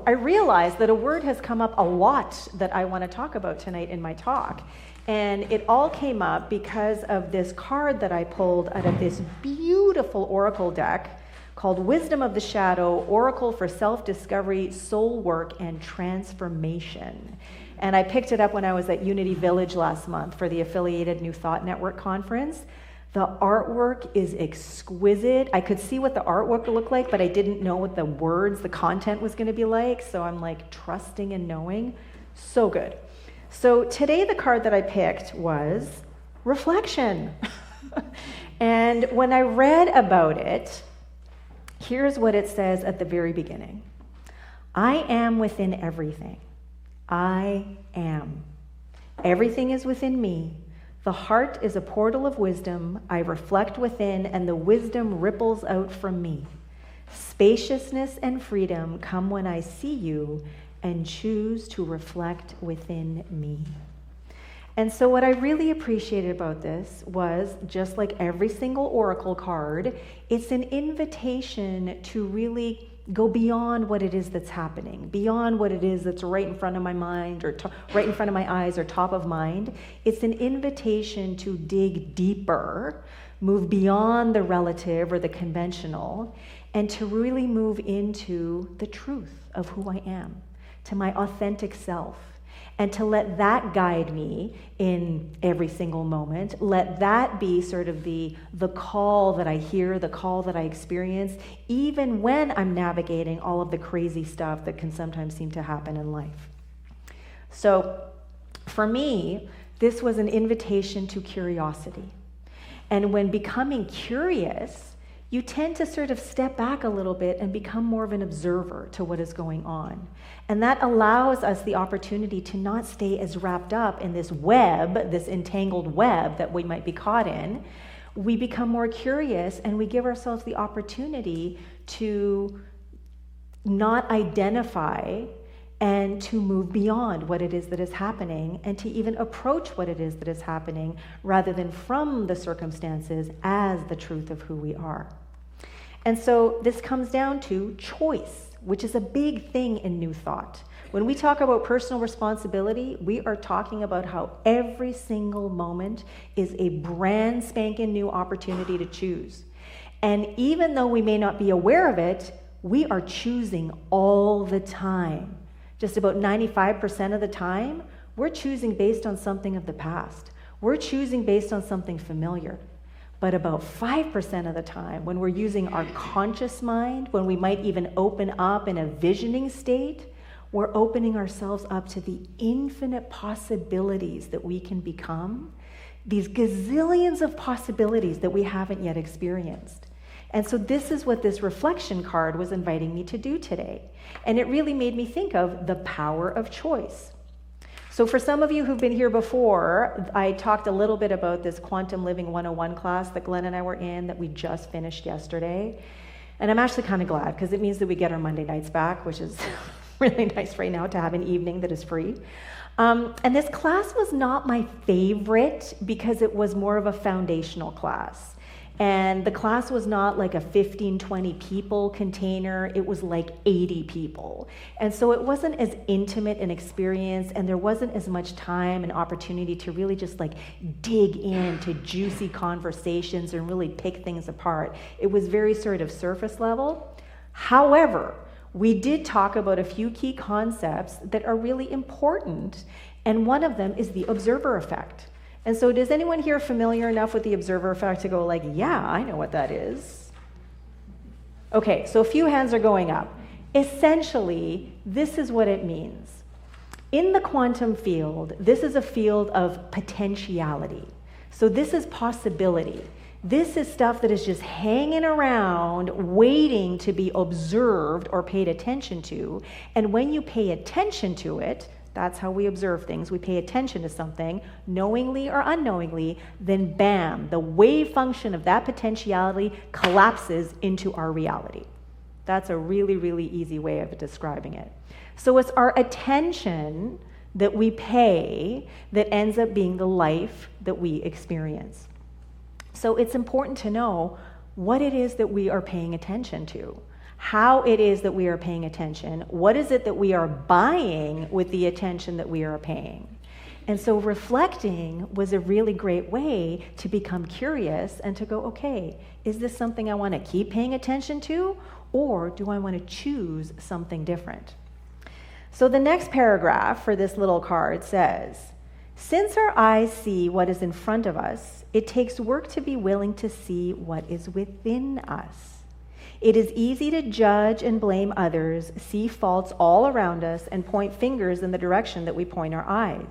ago, I realized that a word has come up a lot that I want to talk about tonight in my talk. And it all came up because of this card that I pulled out of this beautiful oracle deck called Wisdom of the Shadow, Oracle for Self-Discovery, Soul Work, and Transformation. And I picked it up when I was at Unity Village last month for the affiliated New Thought Network conference. The artwork is exquisite. I could see what the artwork looked like, but I didn't know what the words, the content was going to be like. So I'm like trusting and knowing. So good. So today the card that I picked was reflection. And when I read about it, here's what it says at the very beginning. I am within everything. I am. Everything is within me. The heart is a portal of wisdom. I reflect within, and the wisdom ripples out from me. Spaciousness and freedom come when I see you and choose to reflect within me. And so what I really appreciated about this was, just like every single oracle card, it's an invitation to really go beyond what it is that's happening, beyond what it is that's right in front of my mind or right in front of my eyes or top of mind. It's an invitation to dig deeper, move beyond the relative or the conventional, and to really move into the truth of who I am, to my authentic self. And to let that guide me in every single moment. Let that be sort of the call that I hear, the call that I experience, even when I'm navigating all of the crazy stuff that can sometimes seem to happen in life. So for me, this was an invitation to curiosity. And when becoming curious, you tend to sort of step back a little bit and become more of an observer to what is going on. And that allows us the opportunity to not stay as wrapped up in this web, this entangled web that we might be caught in. We become more curious and we give ourselves the opportunity to not identify and to move beyond what it is that is happening and to even approach what it is that is happening rather than from the circumstances as the truth of who we are. And so this comes down to choice, which is a big thing in New Thought. When we talk about personal responsibility, we are talking about how every single moment is a brand spanking new opportunity to choose. And even though we may not be aware of it, we are choosing all the time. Just about 95% of the time, we're choosing based on something of the past. We're choosing based on something familiar. But about 5% of the time, when we're using our conscious mind, when we might even open up in a visioning state, we're opening ourselves up to the infinite possibilities that we can become, these gazillions of possibilities that we haven't yet experienced. And so this is what this reflection card was inviting me to do today. And it really made me think of the power of choice. So for some of you who've been here before, I talked a little bit about this Quantum Living 101 class that Glenn and I were in that we just finished yesterday. And I'm actually kind of glad because it means that we get our Monday nights back, which is really nice right now to have an evening that is free. And this class was not my favorite because it was more of a foundational class. And the class was not like a 15, 20 people container. It was like 80 people. And so it wasn't as intimate an experience, and there wasn't as much time and opportunity to really just like dig into juicy conversations and really pick things apart. It was very sort of surface level. However, we did talk about a few key concepts that are really important, and one of them is the observer effect. And so is anyone here familiar enough with the observer effect to go like, yeah, I know what that is? Okay, so a few hands are going up. Essentially, this is what it means. In the quantum field, this is a field of potentiality. So this is possibility. This is stuff that is just hanging around, waiting to be observed or paid attention to. And when you pay attention to it, that's how we observe things. We pay attention to something, knowingly or unknowingly, then bam, the wave function of that potentiality collapses into our reality. That's a really, really easy way of describing it. So it's our attention that we pay that ends up being the life that we experience. So it's important to know what it is that we are paying attention to. how it is that we are paying attention. What is it that we are buying with the attention that we are paying? And so reflecting was a really great way to become curious and to go, okay, is this something I want to keep paying attention to, or do I want to choose something different? So the next paragraph for this little card says, since our eyes see what is in front of us, it takes work to be willing to see what is within us. It is easy to judge and blame others, see faults all around us, and point fingers in the direction that we point our eyes.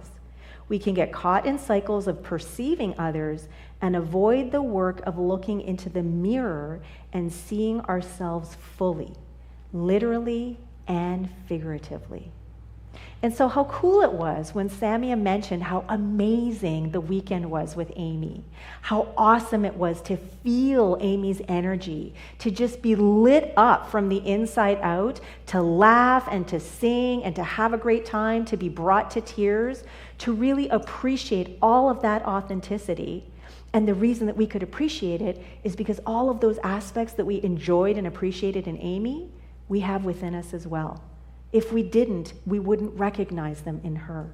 We can get caught in cycles of perceiving others and avoid the work of looking into the mirror and seeing ourselves fully, literally and figuratively. And so how cool it was when Samia mentioned how amazing the weekend was with Amy, how awesome it was to feel Amy's energy, to just be lit up from the inside out, to laugh and to sing and to have a great time, to be brought to tears, to really appreciate all of that authenticity. And the reason that we could appreciate it is because all of those aspects that we enjoyed and appreciated in Amy, we have within us as well. If we didn't, we wouldn't recognize them in her.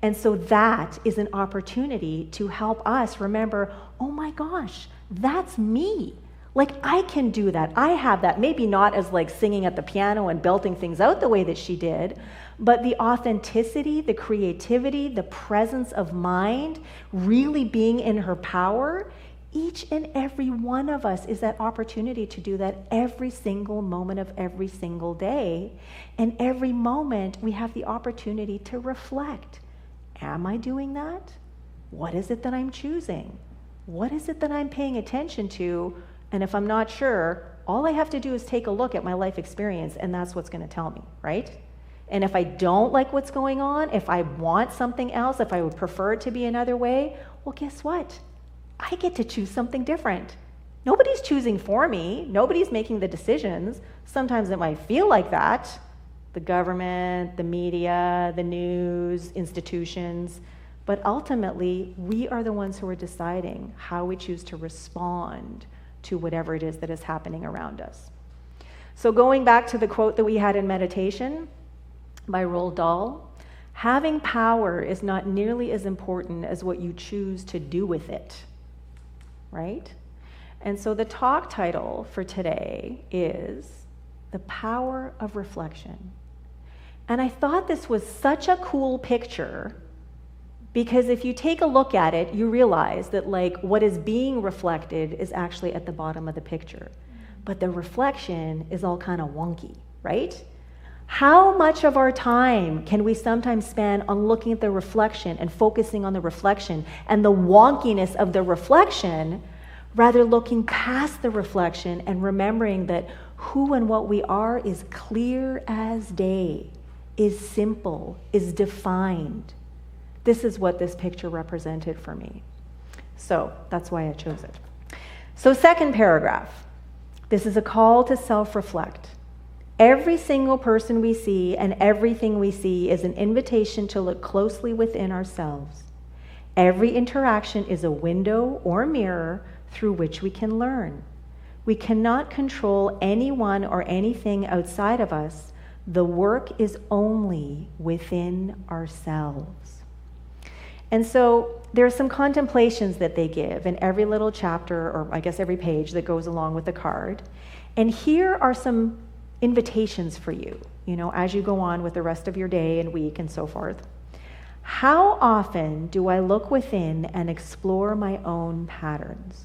And so that is an opportunity to help us remember, oh my gosh, that's me. Like, I can do that. I have that. Maybe not as like singing at the piano and belting things out the way that she did, but the authenticity, the creativity, the presence of mind, really being in her power. Each and every one of us is that opportunity to do that every single moment of every single day. And every moment we have the opportunity to reflect. Am I doing that? What is it that I'm choosing? What is it that I'm paying attention to? And if I'm not sure, all I have to do is take a look at my life experience, and that's what's going to tell me, right? And if I don't like what's going on, if I want something else, if I would prefer it to be another way, well, guess what? I get to choose something different. Nobody's choosing for me. Nobody's making the decisions. Sometimes it might feel like that. The government, the media, the news, institutions. But ultimately, we are the ones who are deciding how we choose to respond to whatever it is that is happening around us. So going back to the quote that we had in meditation by Roald Dahl, having power is not nearly as important as what you choose to do with it. Right? And so the talk title for today is The Power of Reflection. And I thought this was such a cool picture because if you take a look at it, you realize that like what is being reflected is actually at the bottom of the picture. But the reflection is all kind of wonky, right? How much of our time can we sometimes spend on looking at the reflection and focusing on the reflection and the wonkiness of the reflection, rather looking past the reflection and remembering that who and what we are is clear as day, is simple, is defined. This is what this picture represented for me. So that's why I chose it. So second paragraph, this is a call to self-reflect. Every single person we see and everything we see is an invitation to look closely within ourselves. Every interaction is a window or mirror through which we can learn. We cannot control anyone or anything outside of us. The work is only within ourselves. And so there are some contemplations that they give in every little chapter, or I guess every page that goes along with the card. And here are some invitations for you, as you go on with the rest of your day and week and so forth. How often do I look within and explore my own patterns?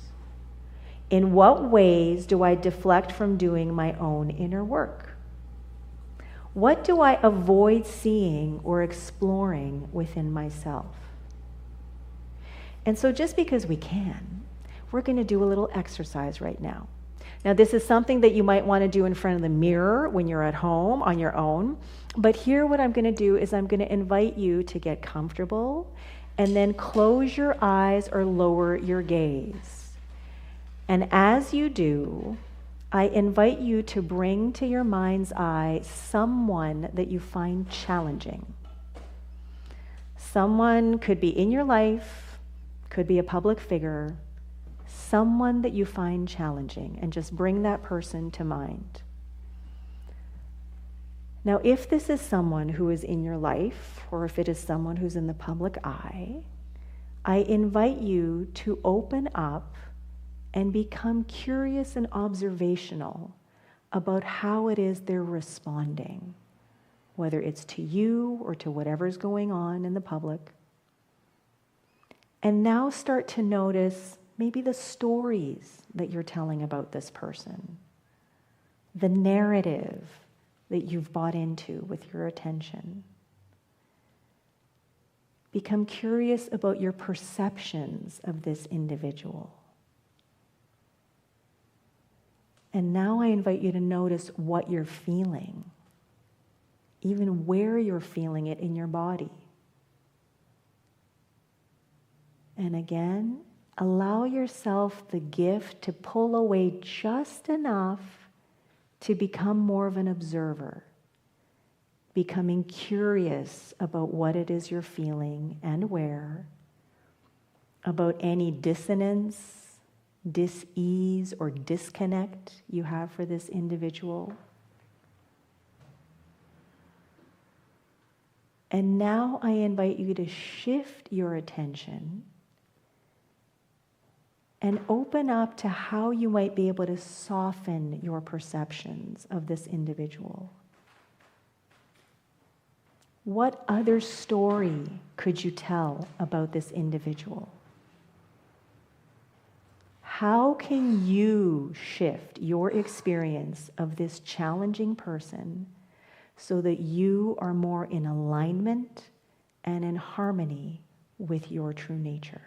In what ways do I deflect from doing my own inner work? What do I avoid seeing or exploring within myself? And so just because we can, we're going to do a little exercise right now. Now, this is something that you might want to do in front of the mirror when you're at home on your own. But here what I'm going to do is I'm going to invite you to get comfortable and then close your eyes or lower your gaze. And as you do, I invite you to bring to your mind's eye someone that you find challenging. Someone could be in your life, could be a public figure, someone that you find challenging, and just bring that person to mind. Now, if this is someone who is in your life, or if it is someone who's in the public eye, I invite you to open up and become curious and observational about how it is they're responding, whether it's to you or to whatever's going on in the public. And now start to notice maybe the stories that you're telling about this person, the narrative that you've bought into with your attention. Become curious about your perceptions of this individual. And now I invite you to notice what you're feeling, even where you're feeling it in your body. And again, allow yourself the gift to pull away just enough to become more of an observer, becoming curious about what it is you're feeling and where, about any dissonance, dis-ease, or disconnect you have for this individual. And now I invite you to shift your attention and open up to how you might be able to soften your perceptions of this individual. What other story could you tell about this individual? How can you shift your experience of this challenging person so that you are more in alignment and in harmony with your true nature?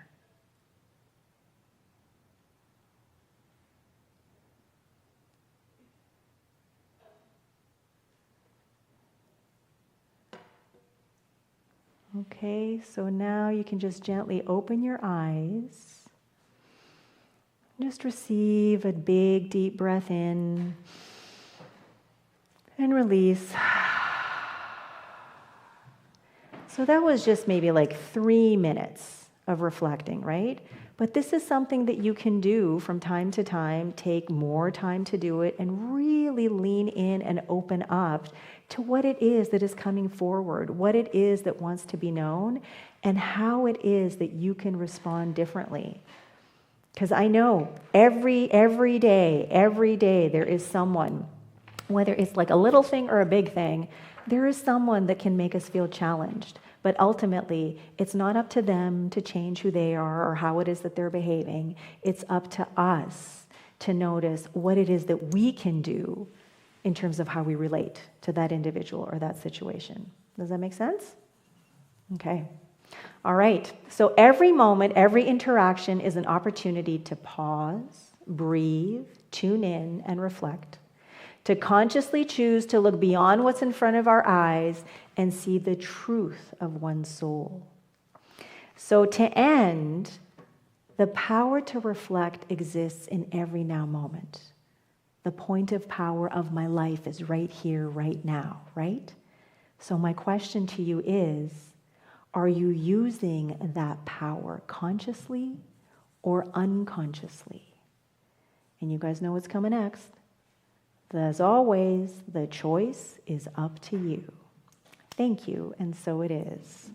Okay, so now you can just gently open your eyes. Just receive a big, deep breath in and release. So that was just maybe like 3 minutes of reflecting, right? But this is something that you can do from time to time, take more time to do it, and really lean in and open up to what it is that is coming forward, what it is that wants to be known, and how it is that you can respond differently. Because I know every day there is someone, whether it's like a little thing or a big thing, there is someone that can make us feel challenged. But ultimately, it's not up to them to change who they are or how it is that they're behaving. It's up to us to notice what it is that we can do in terms of how we relate to that individual or that situation. Does that make sense? Okay. All right. So every moment, every interaction is an opportunity to pause, breathe, tune in, and reflect. To consciously choose to look beyond what's in front of our eyes and see the truth of one's soul. So to end, the power to reflect exists in every now moment. The point of power of my life is right here, right now, right? So my question to you is, are you using that power consciously or unconsciously? And you guys know what's coming next. As always, the choice is up to you. Thank you, and so it is.